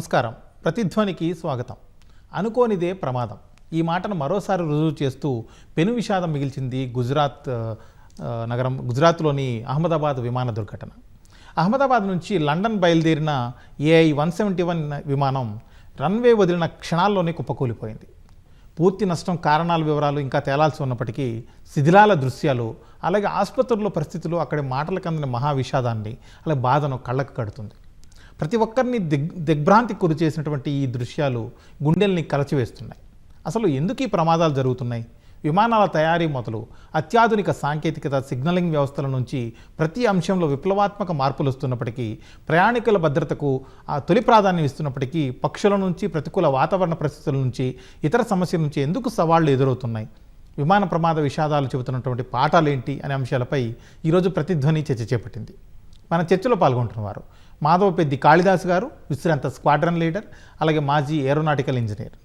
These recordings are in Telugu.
నమస్కారం. ప్రతిధ్వనికి స్వాగతం. అనుకోనిదే ప్రమాదం. ఈ మాటను మరోసారి రుజువు చేస్తూ పెను విషాదం మిగిల్చింది గుజరాత్లోని అహ్మదాబాద్ విమాన దుర్ఘటన. అహ్మదాబాద్ నుంచి లండన్ బయలుదేరిన AI-171 విమానం రన్వే వదిలిన క్షణాల్లోనే కుప్పకూలిపోయింది. పూర్తి నష్టం కారణాల వివరాలు ఇంకా తేలాల్సి ఉన్నప్పటికీ శిథిలాల దృశ్యాలు, అలాగే ఆసుపత్రుల్లో పరిస్థితులు అక్కడి మాటలకు అందిన మహా విషాదాన్ని, అలాగే బాధను కళ్ళకు కడుతుంది. ప్రతి ఒక్కరిని దిగ్భ్రాంతికి గురి చేసినటువంటి ఈ దృశ్యాలు గుండెల్ని కలచివేస్తున్నాయి. అసలు ఎందుకు ఈ ప్రమాదాలు జరుగుతున్నాయి? విమానాల తయారీ మొదలు అత్యాధునిక సాంకేతికత, సిగ్నలింగ్ వ్యవస్థల నుంచి ప్రతి అంశంలో విప్లవాత్మక మార్పులు వస్తున్నప్పటికీ, ప్రయాణికుల భద్రతకు తొలి ప్రాధాన్యం ఇస్తున్నప్పటికీ, పక్షుల నుంచి, ప్రతికూల వాతావరణ పరిస్థితుల నుంచి, ఇతర సమస్యల నుంచి ఎందుకు సవాళ్లు ఎదురవుతున్నాయి? విమాన ప్రమాద విషాదాలు చెబుతున్నటువంటి పాఠాలేంటి అనే అంశాలపై ఈరోజు ప్రతిధ్వని చర్చ చేపట్టింది. మన చర్చలో పాల్గొంటున్నవారు మాధవపెద్ది కాళిదాస్ గారు, విశ్రాంత స్క్వాడ్రన్ లీడర్, అలాగే మాజీ aeronautical engineer.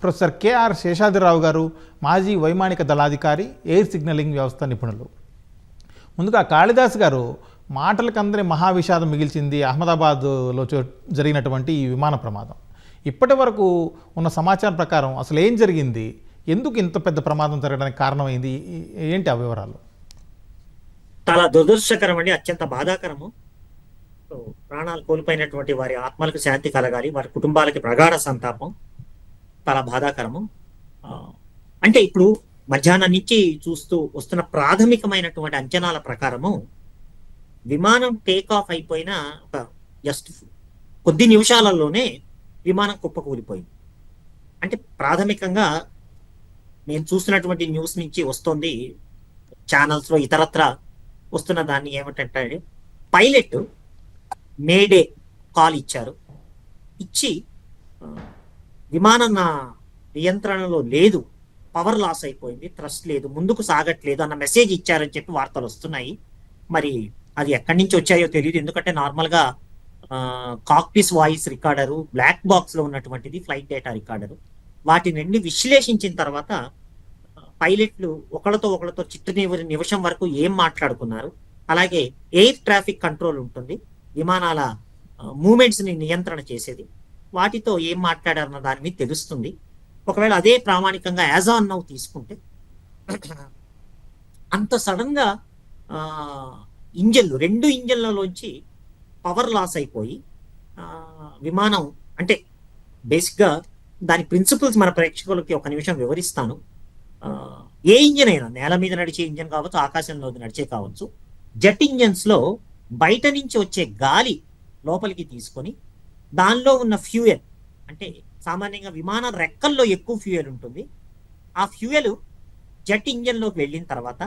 Professor KR Seshadrirao గారు, మాజీ వైమానిక దళాధికారి, ఎయిర్ సిగ్నలింగ్ వ్యవస్థ నిపుణులు. ముందుగా కాళిదాస్ గారు, మాటలకందరి మహావిషాదం మిగిల్చింది అహ్మదాబాద్లో జరిగినటువంటి ఈ విమాన ప్రమాదం. ఇప్పటి వరకు ఉన్న సమాచారం ప్రకారం అసలు ఏం జరిగింది? ఎందుకు ఇంత పెద్ద ప్రమాదం జరగడానికి కారణమైంది? ఏంటి ఆ వివరాలు? చాలా దురదృష్టకరం అండి, అత్యంత బాధాకరము. ప్రాణాలు కోల్పోయినటువంటి వారి ఆత్మలకు శాంతి కలగాలి, వారి కుటుంబాలకి ప్రగాఢ సంతాపం. చాలా బాధాకరము. అంటే ఇప్పుడు మధ్యాహ్నం నుంచి చూస్తూ వస్తున్న ప్రాథమికమైనటువంటి అంచనాల ప్రకారము విమానం టేక్ ఆఫ్ అయిపోయిన ఒక జస్ట్ కొద్ది నిమిషాలలోనే విమానం కుప్పకూలిపోయింది. అంటే ప్రాథమికంగా నేను చూస్తున్నటువంటి న్యూస్ నుంచి వస్తుంది, ఛానల్స్ లో ఇతరత్ర వస్తున్న దాన్ని ఏమిటంటే, పైలట్ మేడే కాల్ ఇచ్చారు. ఇచ్చి విమానం నా నియంత్రణలో లేదు, పవర్ లాస్ అయిపోయింది, థ్రస్ట్ లేదు, ముందుకు సాగట్లేదు అన్న మెసేజ్ ఇచ్చారని చెప్పి వార్తలు వస్తున్నాయి. మరి అది ఎక్కడి నుంచి వచ్చాయో తెలియదు. ఎందుకంటే నార్మల్ గా కాక్పిస్ వాయిస్ రికార్డరు, బ్లాక్ బాక్స్ లో ఉన్నటువంటిది ఫ్లైట్ డేటా రికార్డరు. వాటిని రెండు విశ్లేషించిన తర్వాత పైలట్లు ఒకళ్ళతో చిట్టు నిమిషం వరకు ఏం మాట్లాడుకున్నారు, అలాగే ఎయిర్ ట్రాఫిక్ కంట్రోల్ ఉంటుంది, విమానాల మూమెంట్స్ ని నియంత్రణ చేసేది, వాటితో ఏం మాట్లాడారన్న దాని మీద తెలుస్తుంది. ఒకవేళ అదే ప్రామాణికంగా యాజ్ ఆన్ నౌ తీసుకుంటే, అంత సడన్ గా రెండు ఇంజన్లలోంచి పవర్ లాస్ అయిపోయి విమానం, అంటే బేసిక్ గా దాని ప్రిన్సిపల్స్ మన ప్రేక్షకులకి ఒక నిమిషం వివరిస్తాను. ఏ ఇంజన్ అయినా, నేల మీద నడిచే ఇంజన్ కావచ్చు, ఆకాశంలో నడిచే కావచ్చు, జెట్ ఇంజన్స్ లో బయట నుంచి వచ్చే గాలి లోపలికి తీసుకొని దానిలో ఉన్న ఫ్యూయల్, అంటే సామాన్యంగా విమాన రెక్కల్లో ఎక్కువ ఫ్యూయల్ ఉంటుంది, ఆ ఫ్యూయల్ జెట్ ఇంజన్ లోకి వెళ్ళిన తర్వాత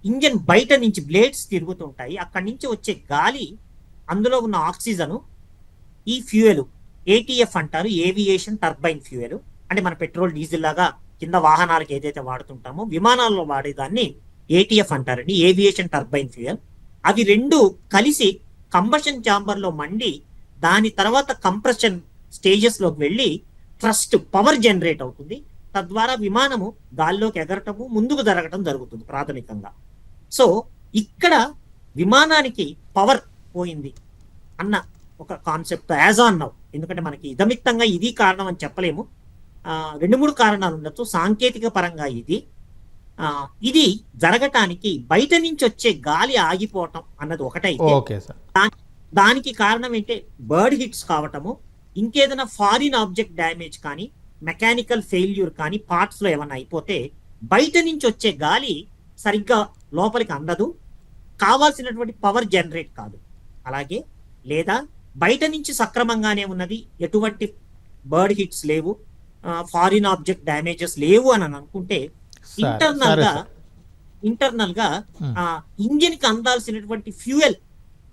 ఇంజన్ బయట నుంచి బ్లేడ్స్ తిరుగుతుంటాయి, అక్కడి నుంచి వచ్చే గాలి, అందులో ఉన్న ఆక్సిజన్, ఈ ఫ్యూయల్ ATF అంటారు, ఏవియేషన్ టర్బైన్ ఫ్యూయల్. అంటే మన పెట్రోల్, డీజిల్ లాగా కింద వాహనాలకు ఏదైతే వాడుతుంటామో విమానాల్లో వాడేదాన్ని ATF అంటారండి, ఏవియేషన్ టర్బైన్ ఫ్యూయల్. అవి రెండు కలిసి కంబషన్ ఛాంబర్ లో మండి దాని తర్వాత కంప్రెషన్ స్టేజెస్ లోకి వెళ్ళి థ్రస్ట్, పవర్ జనరేట్ అవుతుంది. తద్వారా విమానము గాల్లోకి ఎగరటము, ముందుకు జరగటం జరుగుతుంది ప్రాథమికంగా. సో ఇక్కడ విమానానికి పవర్ పోయింది అన్న ఒక కాన్సెప్ట్ యాజ్ ఆన్ నౌ. ఎందుకంటే మనకి ఇదమిత్తంగా ఇది కారణం అని చెప్పలేము, 2-3 కారణాలు ఉండొచ్చు. సాంకేతిక పరంగా ఇది జరగటానికి బయట నుంచి వచ్చే గాలి ఆగిపోవటం అన్నది ఒకటైతే, దానికి కారణం ఏంటి, బర్డ్ హిట్స్ కావటము, ఇంకేదైనా ఫారిన్ ఆబ్జెక్ట్ డ్యామేజ్ కానీ, మెకానికల్ ఫెయిల్యూర్ కానీ, పార్ట్స్ లో ఏమైనా అయిపోతే బయట నుంచి వచ్చే గాలి సరిగ్గా లోపలికి అందదు, కావాల్సినటువంటి పవర్ జనరేట్ కాదు. అలాగే లేదా బయట నుంచి సక్రమంగానే ఉన్నది, ఎటువంటి బర్డ్ హిట్స్ లేవు, ఫారిన్ ఆబ్జెక్ట్ డ్యామేజెస్ లేవు అని అనుకుంటే, ఇంటర్నల్ గా ఇంజిన్ కి అందాల్సినటువంటి ఫ్యూయల్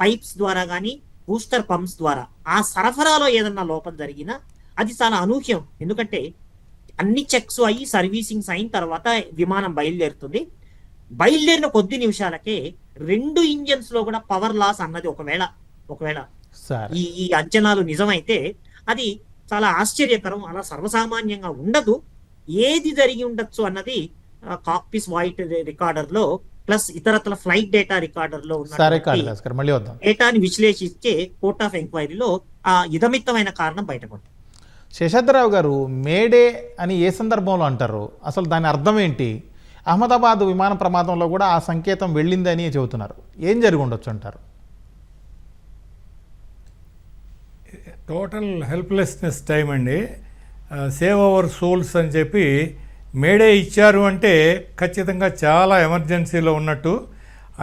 పైప్స్ ద్వారా గానీ, బూస్టర్ పంప్స్ ద్వారా ఆ సరఫరాలో ఏదన్నా లోపం జరిగినా అది చాలా అనూహ్యం. ఎందుకంటే అన్ని చెక్స్ అయ్యి సర్వీసింగ్స్ అయిన తర్వాత విమానం బయలుదేరుతుంది. బయలుదేరిన కొద్ది నిమిషాలకే 2 ఇంజన్స్ లో కూడా పవర్ లాస్ అన్నది ఒకవేళ ఈ అంచనాలు నిజమైతే అది చాలా ఆశ్చర్యకరం. అలా సర్వసామాన్యంగా ఉండదు. ఏది జరిగి ఉండొచ్చు అన్నది కాక్పిస్ వాయిట్ రికార్డర్ లో ప్లస్ ఇతరత్ర ఫ్లైట్ డేటా రికార్డర్ లో ఉన్న డేటాని విశ్లేషించే కోర్ట్ ఆఫ్ ఎంక్వైరీలో ఆ ఇదమిత్తమైన కారణం బయటపడుతుంది. శేషాద్రిరావు గారు, మేడే అని ఏ సందర్భంలో అంటారు? అసలు దాని అర్థం ఏంటి? అహ్మదాబాద్ విమాన ప్రమాదంలో కూడా ఆ సంకేతం వెళ్ళిందని చెబుతున్నారు. ఏం జరిగి ఉండొచ్చు అంటారు? టోటల్ హెల్ప్లెస్నెస్ టైం అండి. సేవ్ అవర్ సోల్స్ అని చెప్పి మేడే ఇచ్చారు అంటే ఖచ్చితంగా చాలా ఎమర్జెన్సీలో ఉన్నట్టు.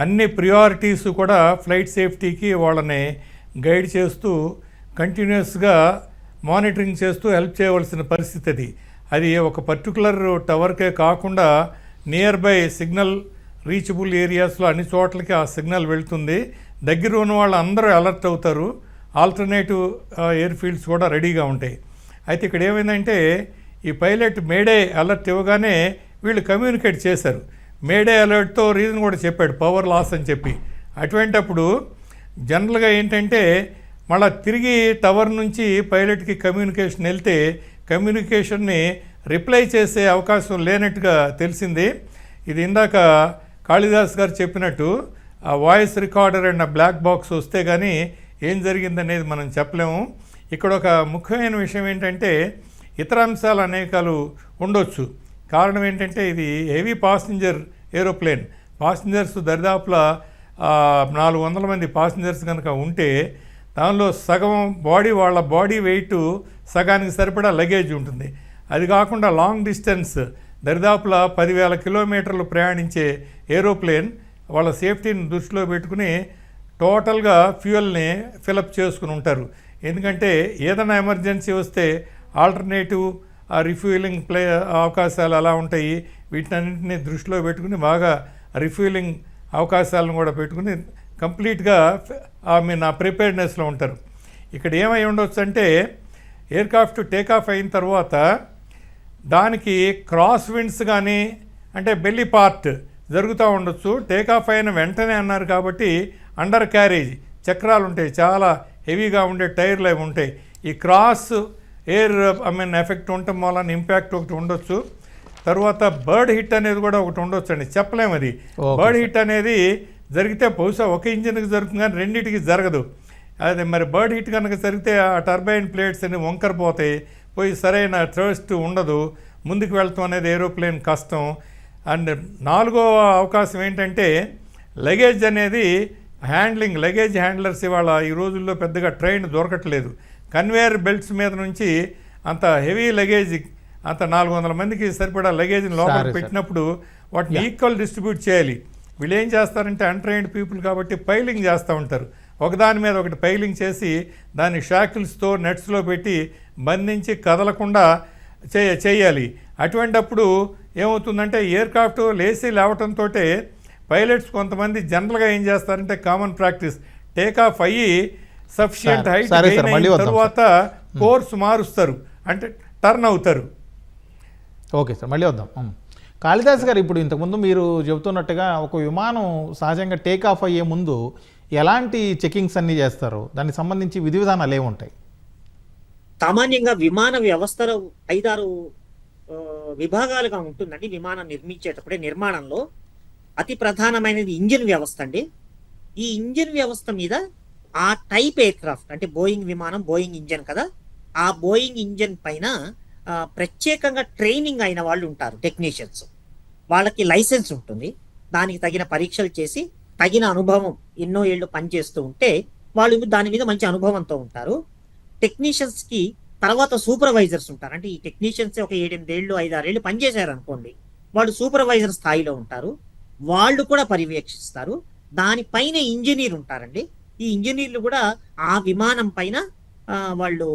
అన్ని ప్రియారిటీస్ కూడా ఫ్లైట్ సేఫ్టీకి వాళ్ళని గైడ్ చేస్తూ కంటిన్యూస్గా మానిటరింగ్ చేస్తూ హెల్ప్ చేయవలసిన పరిస్థితి అది ఒక పర్టికులర్ టవర్కే కాకుండా నియర్ బై సిగ్నల్ రీచబుల్ ఏరియాస్లో అన్ని చోట్లకి ఆ సిగ్నల్ వెళ్తుంది. దగ్గర ఉన్న వాళ్ళు అందరూ అలర్ట్ అవుతారు. ఆల్టర్నేటివ్ ఎయిర్ ఫీల్డ్స్ కూడా రెడీగా ఉంటాయి. అయితే ఇక్కడ ఏమైందంటే ఈ పైలట్ మేడే అలర్ట్ ఇవ్వగానే వీళ్ళు కమ్యూనికేట్ చేశారు. మేడే అలర్ట్తో రీజన్ కూడా చెప్పాడు, పవర్ లాస్ అని చెప్పి. అటువంటప్పుడు జనరల్గా ఏంటంటే మళ్ళీ తిరిగి టవర్ నుంచి పైలట్కి కమ్యూనికేషన్ వెళ్తే కమ్యూనికేషన్ని రిప్లై చేసే అవకాశం లేనట్టుగా తెలిసింది. ఇది ఇందాక కాళిదాస్ గారు చెప్పినట్టు ఆ వాయిస్ రికార్డర్ అండ్ ఆ బ్లాక్ బాక్స్ వస్తే కానీ ఏం జరిగిందనేది మనం చెప్పలేము. ఇక్కడ ఒక ముఖ్యమైన విషయం ఏంటంటే ఇతర అంశాలు అనేకాలు ఉండొచ్చు. కారణం ఏంటంటే ఇది హెవీ పాసింజర్ ఏరోప్లేన్. పాసింజర్స్ దరిదాపులా 400 మంది పాసింజర్స్ కనుక ఉంటే దానిలో సగం వాళ్ళ బాడీ వెయిట్ సగానికి సరిపడా లగేజ్ ఉంటుంది. అది కాకుండా లాంగ్ డిస్టెన్స్ దరిదాపులా 10,000 కిలోమీటర్లు ప్రయాణించే ఏరోప్లేన్ వాళ్ళ సేఫ్టీని దృష్టిలో పెట్టుకుని టోటల్గా ఫ్యూయల్ని ఫిలప్ చేసుకుని ఉంటారు. ఎందుకంటే ఏదైనా ఎమర్జెన్సీ వస్తే ఆల్టర్నేటివ్ రిఫ్యూయలింగ్ అవకాశాలు అలా ఉంటాయి. వీటన్నింటినీ దృష్టిలో పెట్టుకుని బాగా రిఫ్యూయలింగ్ అవకాశాలను కూడా పెట్టుకుని కంప్లీట్గా ఆ ప్రిపేర్డ్నెస్లో ఉంటారు. ఇక్కడ ఏమై ఉండొచ్చు అంటే ఎయిర్క్రాఫ్ట్ టేకాఫ్ అయిన తర్వాత దానికి క్రాస్ విండ్స్ కానీ అంటే బెల్లీ పార్ట్ జరుగుతూ ఉండొచ్చు. టేకాఫ్ అయిన వెంటనే అన్నారు కాబట్టి అండర్ క్యారేజ్ చక్రాలు ఉంటాయి, చాలా హెవీగా ఉండే టైర్లు అవి ఉంటాయి. ఈ క్రాస్ ఎయిర్ ఎఫెక్ట్ ఉండటం వలన ఇంపాక్ట్ ఒకటి ఉండొచ్చు. తర్వాత బర్డ్ హిట్ అనేది కూడా ఒకటి ఉండొచ్చు అండి, చెప్పలేము. అది బర్డ్ హిట్ అనేది జరిగితే బహుశా ఒక ఇంజిన్కి జరుగుతుంది కానీ రెండింటికి జరగదు. అది మరి బర్డ్ హిట్ కనుక జరిగితే ఆ టర్బైన్ ప్లేట్స్ అన్ని వంకర పోయి సరైన థ్రస్ట్ ఉండదు, ముందుకు వెళ్తాం అనేది ఏరోప్లేన్ కష్టం. అండ్ 4వ అవకాశం ఏంటంటే లగేజ్ అనేది లగేజ్ హ్యాండ్లర్స్ ఇవాళ ఈ రోజుల్లో పెద్దగా ట్రైన్ దొరకట్లేదు. కన్వేయర్ బెల్ట్స్ మీద నుంచి అంత హెవీ లగేజ్ అంత 400 మందికి సరిపడా లగేజ్ని లోపల పెట్టినప్పుడు వాటిని ఈక్వల్ డిస్ట్రిబ్యూట్ చేయాలి. వీళ్ళు ఏం చేస్తారంటే అన్ట్రైన్డ్ పీపుల్ కాబట్టి పైలింగ్ చేస్తూ ఉంటారు. ఒకదాని మీద ఒకటి పైలింగ్ చేసి దాన్ని షాకిల్స్తో నెట్స్లో పెట్టి బంధించి కదలకుండా చేయాలి. అటువంటప్పుడు ఏమవుతుందంటే ఎయిర్క్రాఫ్ట్ లేవటంతో పైలట్స్ కొంతమంది జనరల్గా ఏం చేస్తారంటే కామన్ ప్రాక్టీస్ టేకాఫ్ అయ్యి సఫిషియంట్ హైట్ అయిన తర్వాత కోర్స్ మారుస్తారు, అంటే టర్న్ అవుతారు. ఓకే సార్, మళ్ళీ వద్దాం. కాళిదాస్ గారు, ఇప్పుడు ఇంతకుముందు మీరు చెబుతున్నట్టుగా ఒక విమానం సహజంగా టేకాఫ్ అయ్యే ముందు ఎలాంటి చెకింగ్స్ అన్నీ చేస్తారు? దానికి సంబంధించి విధి విధానాలు ఏముంటాయి? సామాన్యంగా విమాన వ్యవస్థలో 5-6 విభాగాలుగా ఉంటుందండి. విమానం నిర్మించేటప్పుడే నిర్మాణంలో అతి ప్రధానమైనది ఇంజిన్ వ్యవస్థ అండి. ఈ ఇంజిన్ వ్యవస్థ మీద ఆ టైప్ ఎయిర్క్రాఫ్ట్ అంటే బోయింగ్ విమానం బోయింగ్ ఇంజన్ కదా, ఆ బోయింగ్ ఇంజన్ పైన ప్రత్యేకంగా ట్రైనింగ్ అయిన వాళ్ళు ఉంటారు, టెక్నీషియన్స్. వాళ్ళకి లైసెన్స్ ఉంటుంది, దానికి తగిన పరీక్షలు చేసి తగిన అనుభవం ఎన్నో ఏళ్ళు పనిచేస్తూ ఉంటే వాళ్ళు దాని మీద మంచి అనుభవంతో ఉంటారు. టెక్నీషియన్స్ కి తర్వాత సూపర్వైజర్స్ ఉంటారు. అంటే ఈ టెక్నీషియన్స్ ఒక 7-8 ఏళ్ళు 5-6 ఏళ్ళు పనిచేశారు అనుకోండి, వాళ్ళు సూపర్వైజర్ స్థాయిలో ఉంటారు. వాళ్ళు కూడా పర్యవేక్షిస్తారు. దానిపైన ఇంజనీర్ ఉంటారండి. ఈ ఇంజనీర్లు కూడా ఆ విమానం పైన వాళ్ళు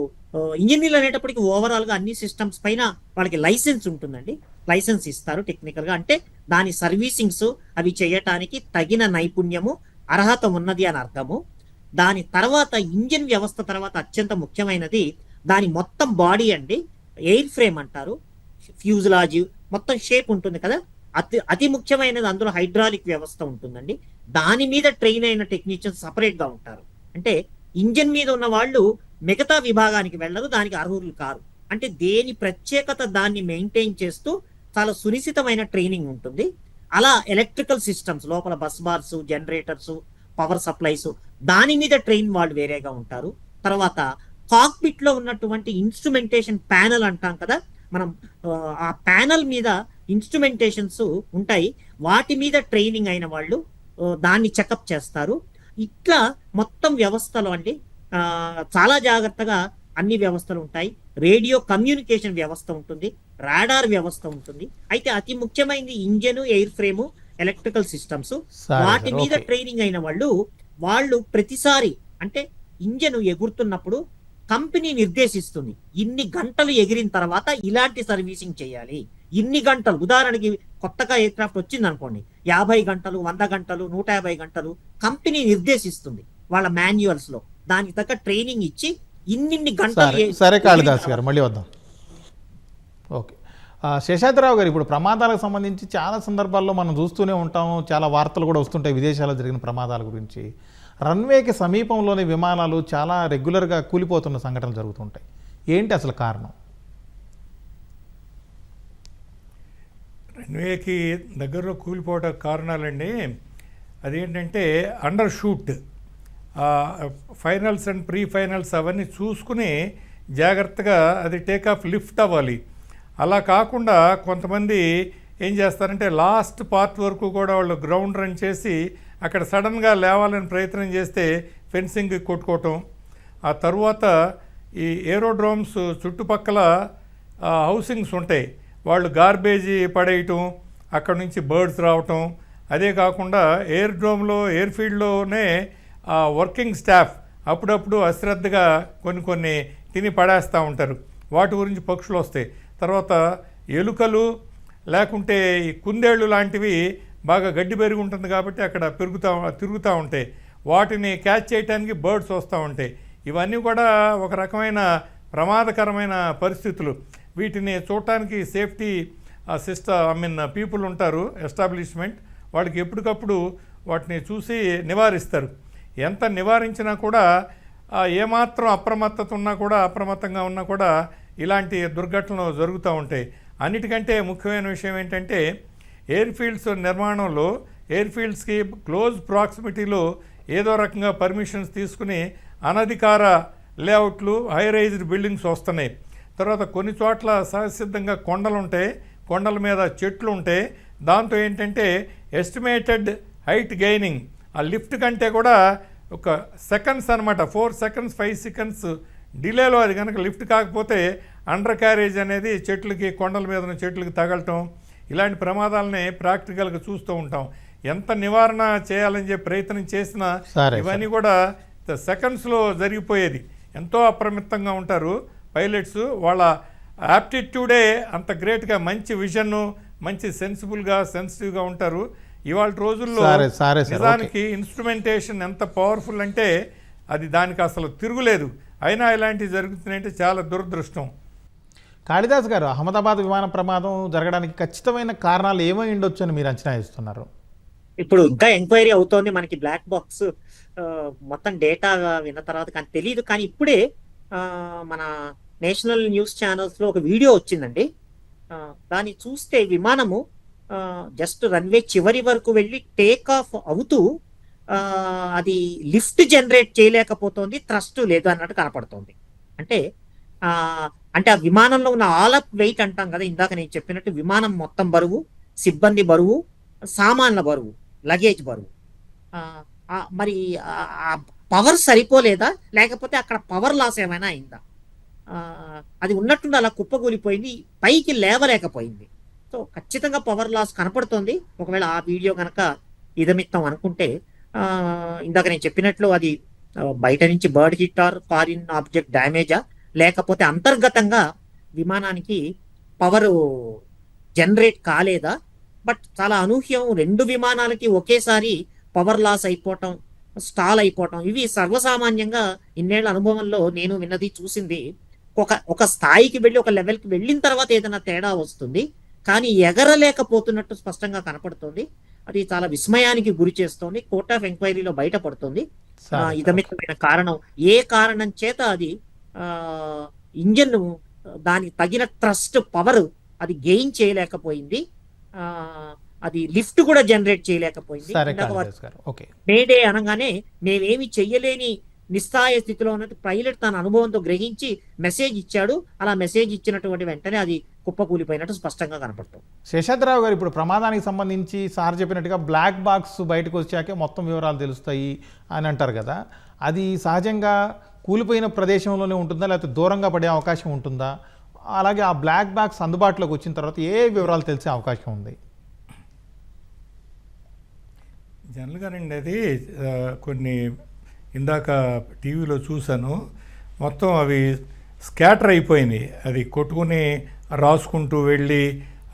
ఇంజనీర్లు అనేటప్పటికి ఓవరాల్ గా అన్ని సిస్టమ్స్ పైన వాళ్ళకి లైసెన్స్ ఉంటుందండి. లైసెన్స్ ఇస్తారు టెక్నికల్ గా, అంటే దాని సర్వీసింగ్స్ అవి చేయటానికి తగిన నైపుణ్యము అర్హత ఉన్నది అని అర్థము. దాని తర్వాత ఇంజిన్ వ్యవస్థ తర్వాత అత్యంత ముఖ్యమైనది దాని మొత్తం బాడీ అండి, ఎయిర్ ఫ్రేమ్ అంటారు, ఫ్యూజులాజ్ మొత్తం షేప్ ఉంటుంది కదా, అతి ముఖ్యమైనది అందులో హైడ్రాలిక్ వ్యవస్థ ఉంటుందండి. దాని మీద ట్రైన్ అయిన టెక్నీషియన్స్ సపరేట్ గా ఉంటారు. అంటే ఇంజిన్ మీద ఉన్న వాళ్ళు మిగతా విభాగానికి వెళ్ళరు, దానికి అర్హులు కారు. అంటే దేని ప్రత్యేకత దాన్ని మెయింటైన్ చేస్తూ చాలా సునిశ్చితమైన ట్రైనింగ్ ఉంటుంది. అలా ఎలక్ట్రికల్ సిస్టమ్స్ లోపల bus bars, generators, power supplies దాని మీద ట్రైన్ వాళ్ళు వేరేగా ఉంటారు. తర్వాత కాక్పిట్ లో ఉన్నటువంటి ఇన్స్ట్రుమెంటేషన్ ప్యానల్ అంటాం కదా మనం, ఆ ప్యానల్ మీద ఇన్స్ట్రుమెంటేషన్స్ ఉంటాయి, వాటి మీద ట్రైనింగ్ అయిన వాళ్ళు దాన్ని చెకప్ చేస్తారు. ఇట్లా మొత్తం వ్యవస్థలో అండి చాలా జాగ్రత్తగా అన్ని వ్యవస్థలు ఉంటాయి. రేడియో కమ్యూనికేషన్ వ్యవస్థ ఉంటుంది, రాడార్ వ్యవస్థ ఉంటుంది. అయితే అతి ముఖ్యమైనది engine, air frame, electrical systems. వాటి మీద ట్రైనింగ్ అయిన వాళ్ళు ప్రతిసారి అంటే ఇంజన్ ఎగురుతున్నప్పుడు కంపెనీ నిర్దేశిస్తుంది ఇన్ని గంటలు ఎగిరిన తర్వాత ఇలాంటి సర్వీసింగ్ చేయాలి, ఇన్ని గంటలు. ఉదాహరణకి కొత్తగా ఎయిర్క్రాఫ్ట్ వచ్చింది అనుకోండి, 50 గంటలు, 100 గంటలు, 150 గంటలు కంపెనీ నిర్దేశిస్తుంది వాళ్ళ మాన్యువల్స్ లో. దానికి తగ్గ ట్రైనింగ్ ఇచ్చి ఇన్నిన్ని గంటలు. సరే కాళిదాస్ గారు, మళ్ళీ వద్దాం. ఓకే, శేషాద్రిరావు గారు, ఇప్పుడు ప్రమాదాలకు సంబంధించి చాలా సందర్భాల్లో మనం చూస్తూనే ఉంటాము, చాలా వార్తలు కూడా వస్తుంటాయి విదేశాల్లో జరిగిన ప్రమాదాల గురించి. రన్వేకి సమీపంలోని విమానాలు చాలా రెగ్యులర్గా కూలిపోతున్న సంఘటనలు జరుగుతుంటాయి. ఏంటి అసలు కారణం? రన్వేకి దగ్గరలో కూలిపోవడం కారణాలండి, అదేంటంటే under shoot, finals and pre finals అవన్నీ చూసుకుని జాగ్రత్తగా అది టేక్ ఆఫ్ లిఫ్ట్ అవ్వాలి. అలా కాకుండా కొంతమంది ఏం చేస్తారంటే లాస్ట్ పార్ట్ వరకు కూడా వాళ్ళు గ్రౌండ్ రన్ చేసి అక్కడ సడన్గా లేవాలని ప్రయత్నం చేస్తే ఫెన్సింగ్ కొట్టుకోవటం. ఆ తర్వాత ఈ ఏరోడ్రోమ్స్ చుట్టుపక్కల హౌసింగ్స్ ఉంటాయి, వాళ్ళు గార్బేజీ పడేయటం, అక్కడ నుంచి బర్డ్స్ రావటం. అదే కాకుండా ఎయిర్డ్రోమ్లో ఎయిర్ఫీల్డ్లోనే వర్కింగ్ స్టాఫ్ అప్పుడప్పుడు అశ్రద్ధగా కొన్ని తిని పడేస్తూ ఉంటారు, వాటి గురించి పక్షులు వస్తాయి. తర్వాత ఎలుకలు లేకుంటే ఈ కుందేళ్ళు లాంటివి బాగా గడ్డి పెరిగి ఉంటుంది కాబట్టి అక్కడ తిరుగుతూ ఉంటాయి, వాటిని క్యాచ్ చేయడానికి బర్డ్స్ వస్తూ ఉంటాయి. ఇవన్నీ కూడా ఒక రకమైన ప్రమాదకరమైన పరిస్థితులు. వీటిని చూడటానికి సేఫ్టీ పీపుల్ ఉంటారు ఎస్టాబ్లిష్మెంట్, వాళ్ళకి ఎప్పటికప్పుడు వాటిని చూసి నివారిస్తారు. ఎంత నివారించినా కూడా ఏమాత్రం అప్రమత్తత ఉన్నా కూడా, అప్రమత్తంగా ఉన్నా కూడా ఇలాంటి దుర్ఘటనలు జరుగుతూ ఉంటాయి. అన్నిటికంటే ముఖ్యమైన విషయం ఏంటంటే ఎయిర్ఫీల్డ్స్ నిర్మాణంలో ఎయిర్ఫీల్డ్స్కి క్లోజ్ ప్రాక్సిమిటీలో ఏదో రకంగా పర్మిషన్స్ తీసుకుని అనధికార లేఅవుట్లు, హై రైజ్డ్ బిల్డింగ్స్ వస్తున్నాయి. తర్వాత కొన్ని చోట్ల సహసిద్ధంగా కొండలు ఉంటాయి, కొండల మీద చెట్లు ఉంటాయి. దాంతో ఏంటంటే ఎస్టిమేటెడ్ హైట్ గెయినింగ్ ఆ లిఫ్ట్ కంటే కూడా ఒక సెకండ్స్ అనమాట, 4 సెకండ్స్ 5 సెకండ్స్ డిలేలో అది కనుక లిఫ్ట్ కాకపోతే అండర్ క్యారేజ్ అనేది చెట్లకి, కొండల మీద ఉన్న చెట్లకి తగలటం, ఇలాంటి ప్రమాదాలని ప్రాక్టికల్గా చూస్తూ ఉంటాం. ఎంత నివారణ చేయాలని చెప్పి ప్రయత్నం చేసినా ఇవన్నీ కూడా సెకండ్స్లో జరిగిపోయేది. ఎంతో అప్రమత్తంగా ఉంటారు పైలట్స్, వాళ్ళ యాప్టిట్యూడే అంత గ్రేట్గా, మంచి విజన్, మంచి సెన్సిటివ్గా ఉంటారు. ఇవాళ రోజుల్లో నిజానికి ఇన్స్ట్రుమెంటేషన్ ఎంత పవర్ఫుల్ అంటే అది దానికి అసలు తిరుగులేదు. అయినా ఇలాంటివి జరుగుతున్నాయంటే చాలా దురదృష్టం. కాళిదాస్ గారు, అహ్మదాబాద్ విమాన ప్రమాదం జరగడానికి ఖచ్చితమైన కారణాలు ఏమై ఉండొచ్చు అని మీరు అంచనా వేస్తున్నారు? ఇప్పుడు ఇంకా ఎంక్వైరీ అవుతోంది, మనకి బ్లాక్ బాక్స్ మొత్తం డేటా విన్న తర్వాత కానీ తెలియదు. కానీ ఇప్పుడే మన నేషనల్ న్యూస్ ఛానల్స్ లో ఒక వీడియో వచ్చిందండి. దాన్ని చూస్తే విమానము జస్ట్ రన్వే చివరి వరకు వెళ్ళి టేక్ ఆఫ్ అవుతూ అది లిఫ్ట్ జనరేట్ చేయలేకపోతుంది, థ్రస్ట్ లేదు అన్నట్టు కనపడుతోంది. అంటే ఆ విమానంలో ఉన్న ఆల్ అప్ వెయిట్ అంటాం కదా, ఇందాక నేను చెప్పినట్టు విమానం మొత్తం బరువు, సిబ్బంది బరువు, సామాన్ల బరువు, లగేజ్ బరువు, మరి పవర్ సరిపోలేదా లేకపోతే అక్కడ పవర్ లాస్ ఏమైనా అయిందా? అది ఉన్నట్టుండి అలా కుప్పగూలిపోయింది, పైకి లేవలేకపోయింది. సో ఖచ్చితంగా పవర్ లాస్ కనపడుతోంది. ఒకవేళ ఆ వీడియో కనుక ఇదమిత్తం అనుకుంటే, ఇందాక నేను చెప్పినట్లు అది బయట నుంచి bird hit or foreign object డ్యామేజా, లేకపోతే అంతర్గతంగా విమానానికి పవర్ జనరేట్ కాలేదా? బట్ చాలా అనూహ్యం, 2 విమానాలకి ఒకేసారి పవర్ లాస్ అయిపోవటం, స్టాల్ అయిపోవటం, ఇవి సర్వసామాన్యంగా ఇన్నేళ్ల అనుభవంలో నేను విన్నది, చూసింది. ఒక స్థాయికి వెళ్ళి ఒక లెవెల్కి వెళ్ళిన తర్వాత ఏదైనా తేడా వస్తుంది, కానీ ఎగరలేకపోతున్నట్టు స్పష్టంగా కనపడుతుంది. అది చాలా విస్మయానికి గురి చేస్తోంది. కోర్ట్ ఆఫ్ ఎంక్వైరీలో బయటపడుతుంది ఇదమితమైన కారణం. ఏ కారణం చేత అది ఇంజన్ దానికి తగిన థ్రస్ట్ పవర్ అది గెయిన్ చేయలేకపోయింది, అది లిఫ్ట్ కూడా జనరేట్ చేయలేకపోయింది. మేడే అనగానే మేమేమి చెయ్యలేని నిస్సహాయ స్థితిలో ఉన్నట్టు పైలట్ తన అనుభవంతో గ్రహించి మెసేజ్ ఇచ్చాడు. అలా మెసేజ్ ఇచ్చినటువంటి వెంటనే అది కుప్పకూలిపోయినట్టు స్పష్టంగా కనపడుతుంది. శేషాద్రావు గారు, ఇప్పుడు ప్రమాదానికి సంబంధించి సార్ చెప్పినట్టుగా బ్లాక్ బాక్స్ బయటకు వచ్చాకే మొత్తం వివరాలు తెలుస్తాయి అని అంటారు కదా, అది సహజంగా కూలిపోయిన ప్రదేశంలోనే ఉంటుందా లేకపోతే దూరంగా పడే అవకాశం ఉంటుందా? అలాగే ఆ బ్లాక్ బాక్స్ అందుబాటులోకి వచ్చిన తర్వాత ఏ వివరాలు తెలిసే అవకాశం ఉంది? జనరల్గానండి అది కొన్ని ఇందాక టీవీలో చూశాను, మొత్తం అవి స్కాటర్ అయిపోయినాయి. అది కొట్టుకుని రాసుకుంటూ వెళ్ళి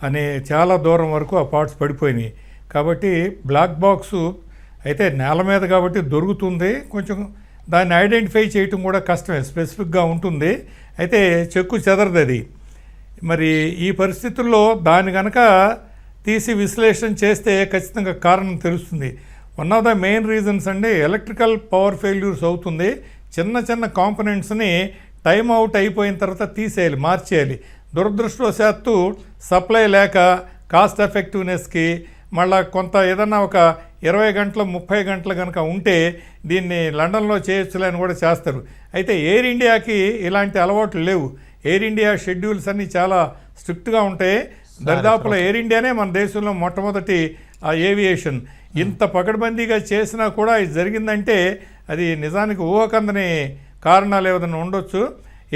అనే చాలా దూరం వరకు ఆ పార్ట్స్ పడిపోయినాయి. కాబట్టి బ్లాక్ బాక్సు అయితే నేల మీద కాబట్టి దొరుకుతుంది, కొంచెం దాన్ని ఐడెంటిఫై చేయటం కూడా కష్టమే, స్పెసిఫిక్గా ఉంటుంది. అయితే చెక్కు చెదరదు అది. మరి ఈ పరిస్థితుల్లో దాన్ని కనుక తీసి విశ్లేషణ చేస్తే ఖచ్చితంగా కారణం తెలుస్తుంది. One of the main reasons అండి ఎలక్ట్రికల్ పవర్ ఫెయిల్యూర్స్ అవుతుంది. చిన్న చిన్న కాంపనెంట్స్ని టైం అవుట్ అయిపోయిన తర్వాత తీసేయాలి, మార్చేయాలి. దురదృష్టవశాత్తు సప్లై లేక కాస్ట్ ఎఫెక్టివ్నెస్కి మళ్ళీ కొంత ఏదన్నా ఒక 20 గంటలు 30 గంటలు కనుక ఉంటే దీన్ని లండన్లో చేయొచ్చులే అని కూడా చేస్తారు. అయితే ఎయిర్ ఇండియాకి ఇలాంటి అలవాట్లు లేవు. ఎయిర్ ఇండియా షెడ్యూల్స్ అన్నీ చాలా స్ట్రిక్ట్గా ఉంటాయి. దరిదాపులో ఎయిర్ ఇండియానే మన దేశంలో మొట్టమొదటి ఏవియేషన్. ఇంత పకడ్బందీగా చేసినా కూడా ఇది జరిగిందంటే అది నిజానికి ఊహకందని కారణాలు ఏదైనా ఉండొచ్చు.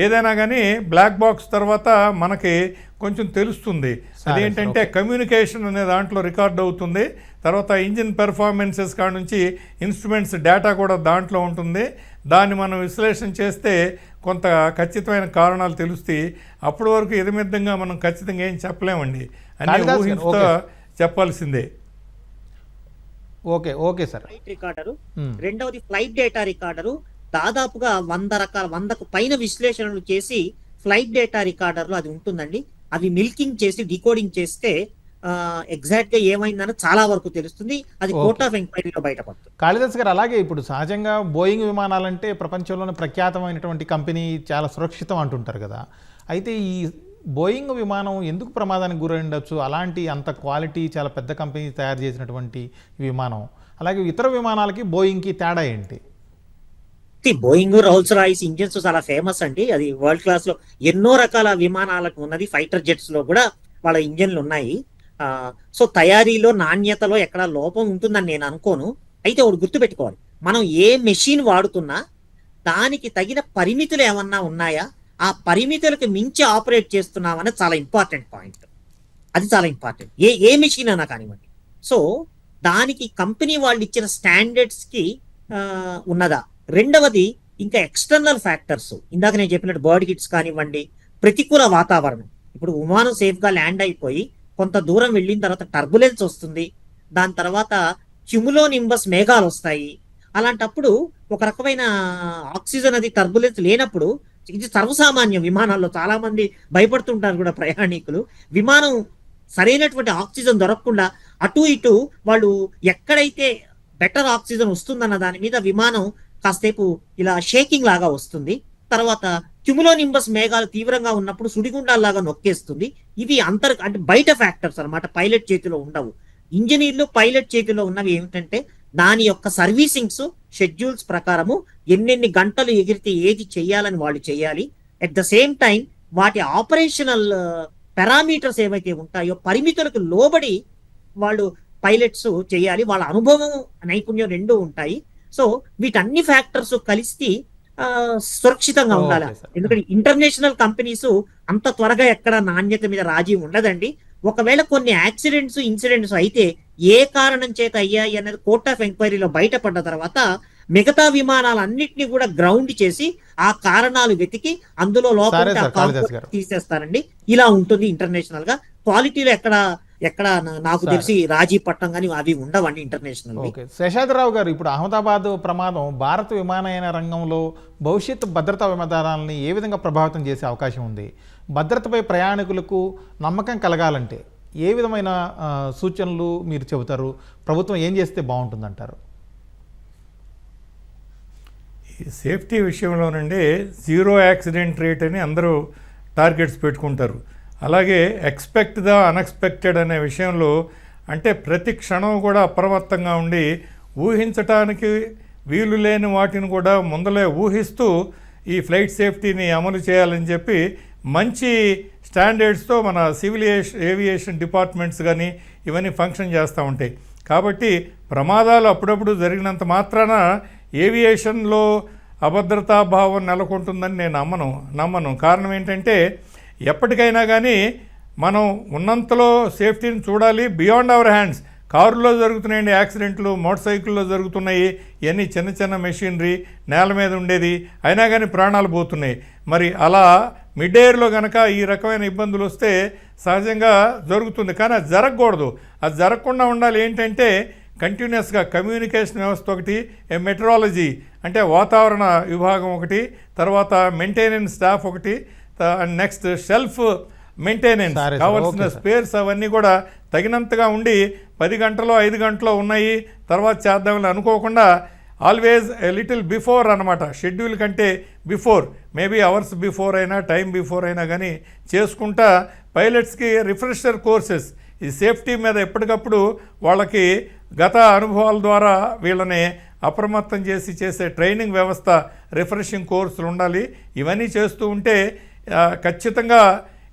ఏదైనా కానీ బ్లాక్ బాక్స్ తర్వాత మనకి కొంచెం తెలుస్తుంది. అదేంటంటే కమ్యూనికేషన్ అనే దాంట్లో రికార్డ్ అవుతుంది. తర్వాత ఇంజిన్ పెర్ఫార్మెన్సెస్ కాడ నుంచి ఇన్స్ట్రుమెంట్స్ డేటా కూడా దాంట్లో ఉంటుంది. దాన్ని మనం విశ్లేషణ చేస్తే కొంత ఖచ్చితమైన కారణాలు తెలుస్తాయి. అప్పటి వరకు ఎదుమిద్దంగా మనం ఖచ్చితంగా ఏం చెప్పలేమండి, అన్ని ఊహించుతో చెప్పాల్సిందే. Okay okay sir. Flight recorder, రెండవది ఫ్లైట్ డేటా రికార్డరు. దాదాపుగా 100కు పైన విశ్లేషణలు చేసి ఫ్లైట్ డేటా రికార్డర్లో అది ఉంటుందండి. అవి మిల్కింగ్ చేసి డికోడింగ్ చేస్తే ఎగ్జాక్ట్ గా ఏమైందని చాలా వరకు తెలుస్తుంది. అది కోర్ట్ ఆఫ్ ఎంక్వైరీలో బయటపడుతుంది. కాళిదాస్ గారు, అలాగే ఇప్పుడు సహజంగా బోయింగ్ విమానాలంటే ప్రపంచంలోనే ప్రఖ్యాతమైనటువంటి కంపెనీ, చాలా సురక్షితం అంటుంటారు కదా. అయితే ఈ బోయింగ్ విమానం ఎందుకు ప్రమాదానికి గురై ఉండొచ్చు? అలాంటి అంత క్వాలిటీ చాలా పెద్ద కంపెనీ తయారు చేసినటువంటి విమానం, అలాగే ఇతర విమానాలకి బోయింగ్కి తేడా ఏంటి? బోయింగ్, రోల్స్ రాయిస్ ఇంజిన్స్ చాలా ఫేమస్ అండి. అది వరల్డ్ క్లాస్ లో ఎన్నో రకాల విమానాలకు ఉన్నది. ఫైటర్ జెట్స్ లో కూడా వాళ్ళ ఇంజన్లు ఉన్నాయి. సో తయారీలో నాణ్యతలో ఎక్కడ లోపం ఉంటుందని నేను అనుకోను. అయితే ఒకటి గుర్తుపెట్టుకోవాలి, మనం ఏ మెషిన్ వాడుతున్నా దానికి తగిన పరిమితులు ఏమన్నా ఉన్నాయా, ఆ పరిమితులకు మించి ఆపరేట్ చేస్తున్నామని చాలా ఇంపార్టెంట్ పాయింట్. అది చాలా ఇంపార్టెంట్, ఏ మెషిన్ అయినా కానివ్వండి. సో దానికి కంపెనీ వాళ్ళు ఇచ్చిన స్టాండర్డ్స్ కి ఉన్నదా. రెండవది ఇంకా ఎక్స్టర్నల్ ఫ్యాక్టర్స్, ఇందాక నేను చెప్పినట్టు బర్డ్ హిట్స్ కానివ్వండి, ప్రతికూల వాతావరణం. ఇప్పుడు విమానం సేఫ్ గా ల్యాండ్ అయిపోయి కొంత దూరం వెళ్ళిన తర్వాత టర్బులెన్స్ వస్తుంది, దాని తర్వాత క్యుములోనింబస్ మేఘాలు వస్తాయి. అలాంటప్పుడు ఒక రకమైన ఆక్సిజన్ అది టర్బులెన్స్ లేనప్పుడు, ఇది సర్వసామాన్యం, విమానాల్లో చాలా మంది భయపడుతుంటారు కూడా ప్రయాణికులు. విమానం సరైనటువంటి ఆక్సిజన్ దొరకకుండా అటు ఇటు వాళ్ళు ఎక్కడైతే బెటర్ ఆక్సిజన్ వస్తుందన్న దాని మీద విమానం కాసేపు ఇలా షేకింగ్ లాగా వస్తుంది. తర్వాత క్యుములోనింబస్ మేఘాలు తీవ్రంగా ఉన్నప్పుడు సుడిగుండాల్లాగా నొక్కేస్తుంది. ఇవి అంటే బయట ఫ్యాక్టర్స్ అన్నమాట, పైలట్ చేతిలో ఉండవు. ఇంజనీర్లు పైలట్ చేతిలో ఉన్నవి ఏమిటంటే దాని యొక్క సర్వీసింగ్స్ షెడ్యూల్స్ ప్రకారము ఎన్నెన్ని గంటలు ఎగిరితే ఏది చెయ్యాలని వాళ్ళు చేయాలి. అట్ ద సేమ్ టైం వాటి ఆపరేషనల్ పారామీటర్స్ ఏవైతే ఉంటాయో పరిమితులకు లోబడి వాళ్ళు పైలట్స్ చేయాలి. వాళ్ళ అనుభవం, నైపుణ్యం రెండూ ఉంటాయి. సో వీటన్ని ఫ్యాక్టర్స్ కలిసి సురక్షితంగా ఉండాలి. ఎందుకంటే ఇంటర్నేషనల్ కంపెనీస్ అంత త్వరగా ఎక్కడ నాణ్యత మీద రాజీ ఉండదండి. ఒకవేళ కొన్ని యాక్సిడెంట్స్, ఇన్సిడెంట్స్ అయితే ఏ కారణం చేత అయ్యాయి అనేది కోర్ట్ ఆఫ్ ఎంక్వైరీలో బయటపడ్డ తర్వాత మిగతా విమానాలన్నింటినీ కూడా గ్రౌండ్ చేసి ఆ కారణాలు వెతికి అందులో లోపల తీసేస్తారండి. ఇలా ఉంటుంది ఇంటర్నేషనల్ గా. క్వాలిటీలో ఎక్కడ నాకు తెలిసి రాజీ పట్టం కానీ అవి ఉండవండి ఇంటర్నేషనల్. శేషాద్రావు గారు, ఇప్పుడు అహ్మదాబాద్ ప్రమాదం భారత విమానయాన రంగంలో భవిష్యత్ భద్రతా విమానాలని ఏ విధంగా ప్రభావితం చేసే అవకాశం ఉంది? భద్రతపై ప్రయాణికులకు నమ్మకం కలగాలంటే ఏ విధమైన సూచనలు మీరు చెబుతారు? ప్రభుత్వం ఏం చేస్తే బాగుంటుందంటారు? ఈ సేఫ్టీ విషయంలోనండి జీరో యాక్సిడెంట్ రేట్ అని అందరూ టార్గెట్స్ పెట్టుకుంటారు. అలాగే ఎక్స్పెక్ట్ ద అన్ఎక్స్పెక్టెడ్ అనే విషయంలో అంటే ప్రతి క్షణం కూడా అప్రమత్తంగా ఉండి ఊహించటానికి వీలు లేని వాటిని కూడా ముందలే ఊహిస్తూ ఈ ఫ్లైట్ సేఫ్టీని అమలు చేయాలని చెప్పి మంచి స్టాండర్డ్స్తో మన సివిల్ ఏవియేషన్ డిపార్ట్మెంట్స్ కానీ ఇవన్నీ ఫంక్షన్ చేస్తూ ఉంటాయి. కాబట్టి ప్రమాదాలు అప్పుడప్పుడు జరిగినంత మాత్రాన ఏవియేషన్లో అభద్రతా భావం నెలకొంటుందని నేను నమ్మను. కారణం ఏంటంటే ఎప్పటికైనా కానీ మనం ఉన్నంతలో సేఫ్టీని చూడాలి. Beyond our hands. కారులో జరుగుతున్నాయండి యాక్సిడెంట్లు, మోటార్ సైకిల్లో జరుగుతున్నాయి, ఇవన్నీ చిన్న చిన్న మెషినరీ నేల మీద ఉండేది, అయినా కానీ ప్రాణాలు పోతున్నాయి. మరి అలా మిడ్ ఎయిర్లో కనుక ఈ రకమైన ఇబ్బందులు వస్తే సహజంగా జరుగుతుంది. కానీ అది జరగకూడదు. అది జరగకుండా ఉండాలి. ఏంటంటే కంటిన్యూస్గా కమ్యూనికేషన్ వ్యవస్థ ఒకటి, మెట్రాలజీ అంటే వాతావరణ విభాగం ఒకటి, తర్వాత మెయింటెనెన్స్ స్టాఫ్ ఒకటి, నెక్స్ట్ సెల్ఫ్ మెయింటెనెన్స్ కావాల్సిన స్పేర్స్ అవన్నీ కూడా తగినంతగా ఉండి 10 గంటలో 5 గంటలో ఉన్నాయి తర్వాత చేద్దామని అనుకోకుండా ఆల్వేజ్ ఎ లిటిల్ బిఫోర్ అనమాట, షెడ్యూల్ కంటే బిఫోర్, మేబీ అవర్స్ బిఫోర్ అయినా టైం బిఫోర్ అయినా కానీ చేసుకుంటా పైలట్స్కి రిఫ్రెషర్ కోర్సెస్ ఈ సేఫ్టీ మీద ఎప్పటికప్పుడు వాళ్ళకి గత అనుభవాల ద్వారా వీళ్ళని అప్రమత్తం చేసే ట్రైనింగ్ వ్యవస్థ, రిఫ్రెషింగ్ కోర్సులు ఉండాలి. ఇవన్నీ చేస్తూ ఉంటే ఖచ్చితంగా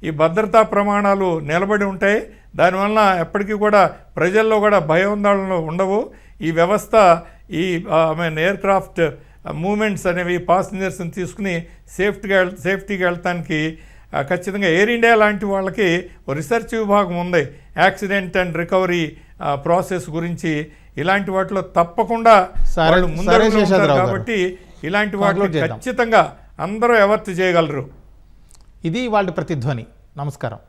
ఈ భద్రతా ప్రమాణాలు నిలబడి ఉంటాయి. దానివల్ల ఎప్పటికీ కూడా ప్రజల్లో కూడా భయాందోళనలు ఉండవు. ఈ వ్యవస్థ ఈ ఎయిర్ క్రాఫ్ట్ మూమెంట్స్ అనేవి పాసింజర్స్ని తీసుకుని సేఫ్టీగా వెళ్తానికి ఖచ్చితంగా ఎయిర్ ఇండియా లాంటి వాళ్ళకి రీసెర్చ్ విభాగం ఉంది. యాక్సిడెంట్ అండ్ రికవరీ ప్రాసెస్ గురించి ఇలాంటి వాటిలో తప్పకుండా వాళ్ళు ముందడుగులో ఉంటారు. కాబట్టి ఇలాంటి వాటిలో ఖచ్చితంగా అందరూ అవర్ట్ చేయగలరు. ఇది వాళ్ళ ప్రతిధ్వని. నమస్కారం.